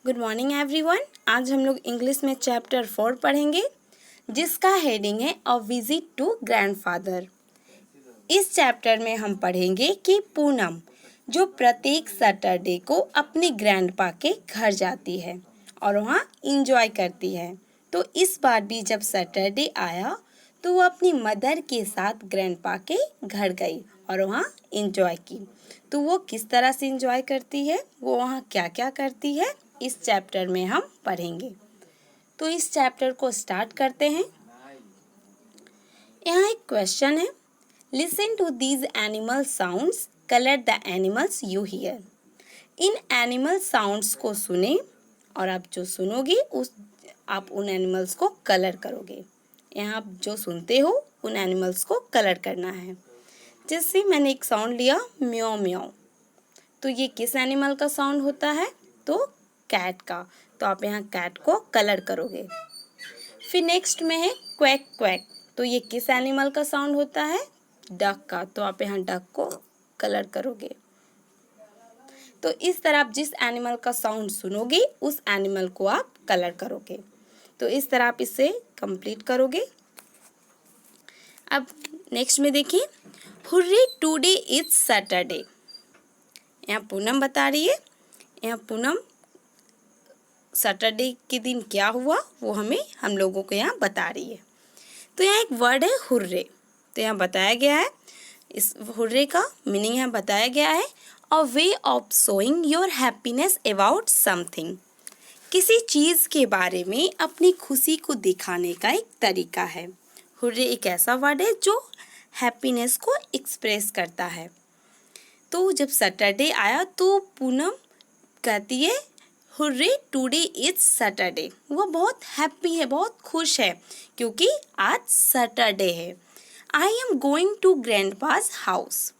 Good morning everyone. आज हम लोग इंग्लिश में चैप्टर 4 पढ़ेंगे जिसका हेडिंग है अ विजिट टू ग्रैंडफादर। इस चैप्टर में हम पढ़ेंगे कि पूनम जो प्रत्येक सैटरडे को अपने ग्रैंडपा के घर जाती है और वहाँ इंजॉय करती है। तो इस बार भी जब सैटरडे आया तो वो अपनी मदर के साथ ग्रैंडपा के घर गई और वहाँ इंजॉय की। तो वो किस तरह से इंजॉय करती है, वो वहाँ क्या क्या करती है, इस चैप्टर में हम पढ़ेंगे। तो इस चैप्टर को स्टार्ट करते हैं। यहाँ एक क्वेश्चन है, listen to these animal sounds, colour the animals you hear. इन एनिमल साउंड्स को सुने और आप जो सुनोगे आप उन एनिमल्स को कलर करोगे। यहाँ आप जो सुनते हो उन एनिमल्स को कलर करना है। जैसे मैंने एक साउंड लिया म्याऊ म्याऊ, तो ये किस एनिमल का साउंड होता है? तो कैट का। तो आप यहाँ कैट को कलर करोगे। फिर नेक्स्ट में है क्वैक क्वैक, तो ये किस एनिमल का साउंड होता है? डक का। तो आप यहाँ डक को कलर करोगे। तो इस तरह आप जिस एनिमल का साउंड सुनोगे उस एनिमल को आप कलर करोगे। तो इस तरह आप इसे कंप्लीट करोगे। अब नेक्स्ट में देखिए, हुर्रे टुडे इज सैटरडे। यहाँ पूनम बता रही है, यहाँ पूनम सैटरडे के दिन क्या हुआ वो हम लोगों को यहाँ बता रही है। तो यहाँ एक वर्ड है हुर्रे, तो यहाँ बताया गया है, इस हुर्रे का मीनिंग यहाँ बताया गया है, a way of showing your happiness about something. किसी चीज़ के बारे में अपनी खुशी को दिखाने का एक तरीका है। हुर्रे एक ऐसा वर्ड है जो हैप्पीनेस को एक्सप्रेस करता है। तो जब सैटरडे आया तो पूनम कहती है हुर्रे टुडे इज सैटरडे। वो बहुत हैप्पी है, बहुत खुश है क्योंकि आज सैटरडे है। I am going to grandpa's house,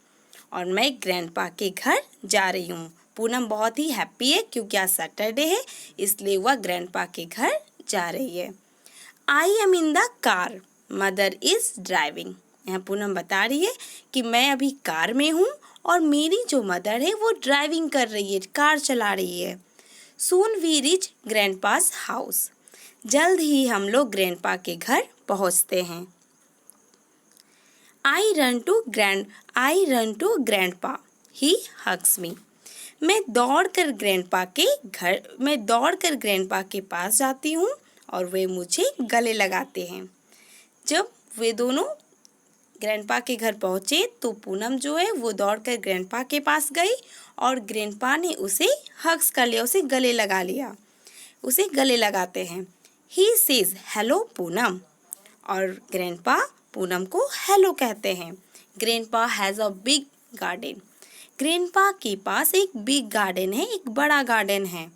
और मैं ग्रैंडपा के घर जा रही हूँ। पूनम बहुत ही हैप्पी है क्योंकि आज सैटरडे है, इसलिए वह ग्रैंडपा के घर जा रही है। I M in the car, mother is driving. यहाँ पूनम बता रही है कि मैं अभी कार में हूँ और मेरी जो मदर है वो ड्राइविंग कर रही है, कार चला रही है। Soon we reach grandpa's house, जल्द ही हम लोग ग्रैंडपा के घर पहुँचते हैं। I run to grandpa, he hugs me. मैं दौड़कर ग्रैंडपा के पास जाती हूँ और वे मुझे गले लगाते हैं। जब वे दोनों ग्रैंडपा के घर पहुँचे तो पूनम जो है वो दौड़कर ग्रैंडपा के पास गई और ग्रैंडपा ने उसे हग्स कर लिया, उसे गले लगा लिया, उसे गले लगाते हैं। ही सेज हेलो पूनम, और ग्रैंडपा पूनम को हेलो कहते हैं। Grandpa has a big garden, grandpa के पास एक बिग गार्डन है, एक बड़ा गार्डन है।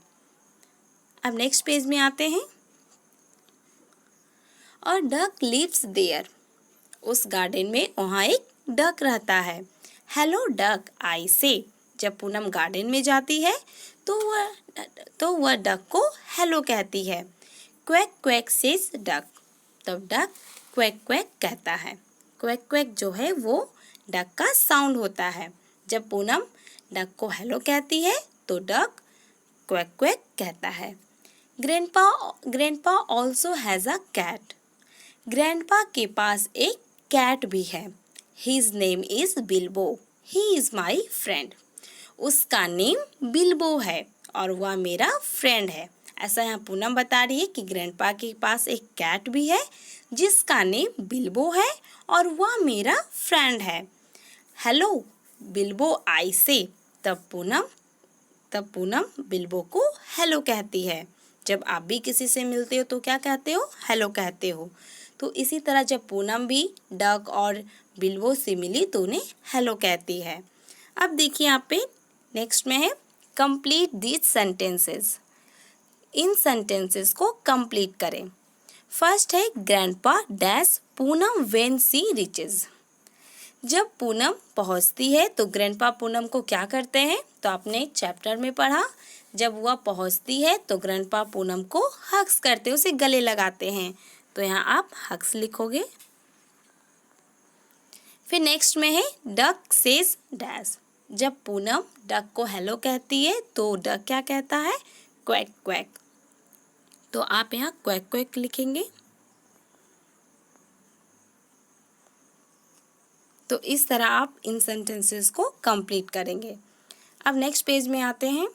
अब नेक्स्ट पेज में आते हैं। और डक लिव्स देयर, उस गार्डन में वहाँ एक डक रहता है। हेलो डक आई से, जब पूनम गार्डन में जाती है तो वह डक को हेलो कहती है। क्वैक क्वैक सेज डक, तब डक क्वैक क्वैक कहता है। क्वैक क्वैक जो है वो डक का साउंड होता है। जब पूनम डक को हेलो कहती है तो डक क्वैक क्वैक कहता है। Grandpa also has a cat, grandpa के पास एक कैट भी है। His name is Bilbo, he is my friend. उसका नेम बिल्बो है और वह मेरा फ्रेंड है। ऐसा यहाँ पूनम बता रही है कि ग्रैंडपा के पास एक कैट भी है जिसका नेम बिल्बो है और वह मेरा फ्रेंड है। हेलो बिल्बो आई से, तब पूनम बिल्बो को हेलो कहती है। जब आप भी किसी से मिलते हो तो क्या कहते हो? हेलो कहते हो। तो इसी तरह जब पूनम भी डक और बिल्बो से मिली तो उन्हें हेलो कहती है। अब देखिए यहाँ पे नेक्स्ट में है complete these sentences. In sentences को कंप्लीट करें। फर्स्ट है grandpa dash Poonam when she reaches. जब पूनम पहुंचती है तो ग्रैंडपा पूनम को क्या करते हैं? तो आपने चैप्टर में पढ़ा, जब वह पहुंचती है तो ग्रैंडपा पूनम को हग्स करते, उसे गले लगाते हैं। तो यहाँ आप हग्स लिखोगे। फिर नेक्स्ट में है डक सेज डैश। जब पूनम डक को हेलो कहती है तो डक क्या कहता है? Quack quack. तो आप यहाँ क्वैक क्वैक लिखेंगे। तो इस तरह आप इन सेंटेंसेस को कंप्लीट करेंगे। अब नेक्स्ट पेज में आते हैं।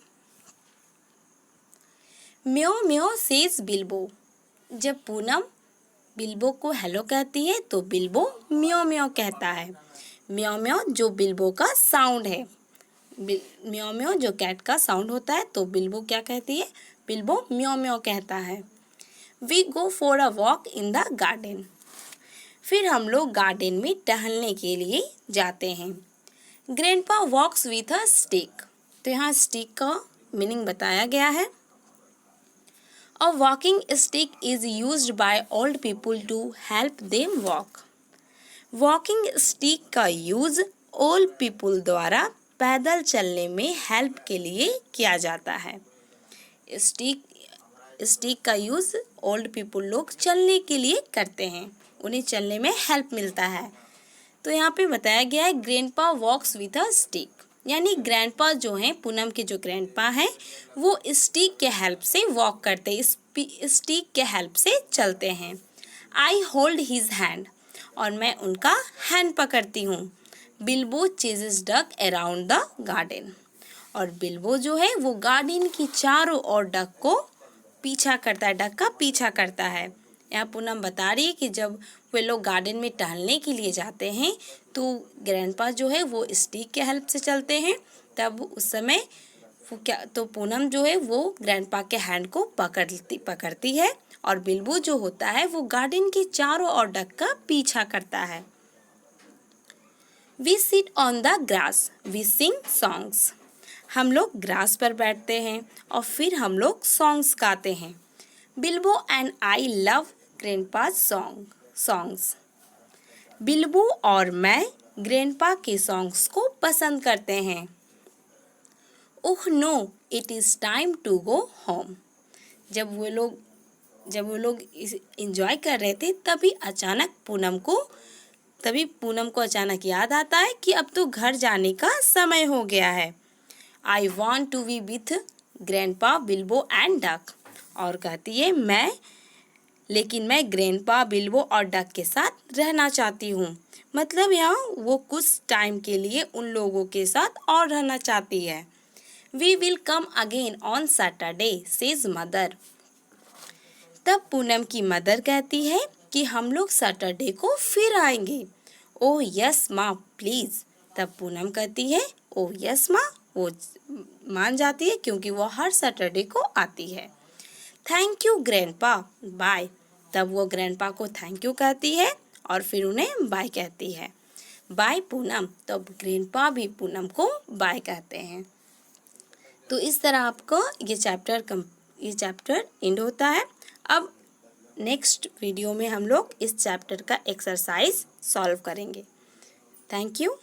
म्यो म्यो सेज बिल्बो। जब पूनम बिल्बो को हेलो कहती है तो बिल्बो म्यो म्यो कहता है। म्यो म्यो जो बिल्बो का साउंड है, म्यो म्यो जो कैट का साउंड होता है, तो बिल्बो क्या कहती है? बिल्बो म्यो म्यो कहता है। We go for a walk in the garden. फिर हम लोग गार्डन में टहलने के लिए जाते हैं। Grandpa walks with a stick. तो यहाँ स्टिक का मीनिंग बताया गया है। A walking stick is used by old people to help them walk. Walking stick का यूज ओल्ड पीपल द्वारा पैदल चलने में हेल्प के लिए किया जाता है। स्टिक का यूज ओल्ड पीपल लोग चलने के लिए करते हैं, उन्हें चलने में हेल्प मिलता है। तो यहाँ पे बताया गया है grandpa walks with a stick, यानी ग्रैंडपा जो हैं, पूनम के जो ग्रैंडपा हैं, वो स्टिक के हेल्प से वॉक करते हैं, स्टिक के हेल्प से चलते हैं। I hold his hand. और मैं उनका हैंड पकड़ती हूँ। Bilbo ceases duck around the garden. और बिल्बो जो है वो गार्डन की चारों ओर डक को पीछा करता है, डक का पीछा करता है। यहाँ पूनम बता रही है कि जब वे लोग गार्डन में टहलने के लिए जाते हैं तो ग्रैंडपा जो है वो स्टिक के हेल्प से चलते हैं। तब उस समय वो क्या, तो पूनम जो है वो ग्रैंडपा के हैंड को पकड़ती है और बिल्बो जो होता है वो गार्डन के चारों ओर डक का पीछा करता है। We sit on the grass, we sing songs. हम लोग ग्रास पर बैठते हैं और फिर हम लोग सॉन्ग्स गाते हैं। Bilbo and I love grandpa's songs. Bilbo और मैं ग्रैंडपा के सॉन्ग्स को पसंद करते हैं। Oh no, it is time to go home. जब वो लोग इंजॉय कर रहे थे तभी पूनम को अचानक याद आता है कि अब तो घर जाने का समय हो गया है। I want to be with grandpa, Bilbo and duck. और कहती है लेकिन मैं ग्रैंडपा, बिल्बो और डक के साथ रहना चाहती हूँ। मतलब यहाँ वो कुछ टाइम के लिए उन लोगों के साथ और रहना चाहती है। We will come again on Saturday, says mother. तब पूनम की मदर कहती है कि हम लोग सैटरडे को फिर आएंगे। ओह यस माँ प्लीज़। तब पूनम कहती है ओह यस माँ, वो मान जाती है क्योंकि वो हर सैटरडे को आती है। Thank you grandpa, bye. तब वो ग्रैंडपा को थैंक यू कहती है और फिर उन्हें बाय कहती है। बाय पूनम। तब ग्रैंडपा भी पूनम को बाय कहते हैं। तो इस तरह आपको ये चैप्टर एंड होता है। अब नेक्स्ट वीडियो में हम लोग इस चैप्टर का एक्सरसाइज सॉल्व करेंगे। Thank you.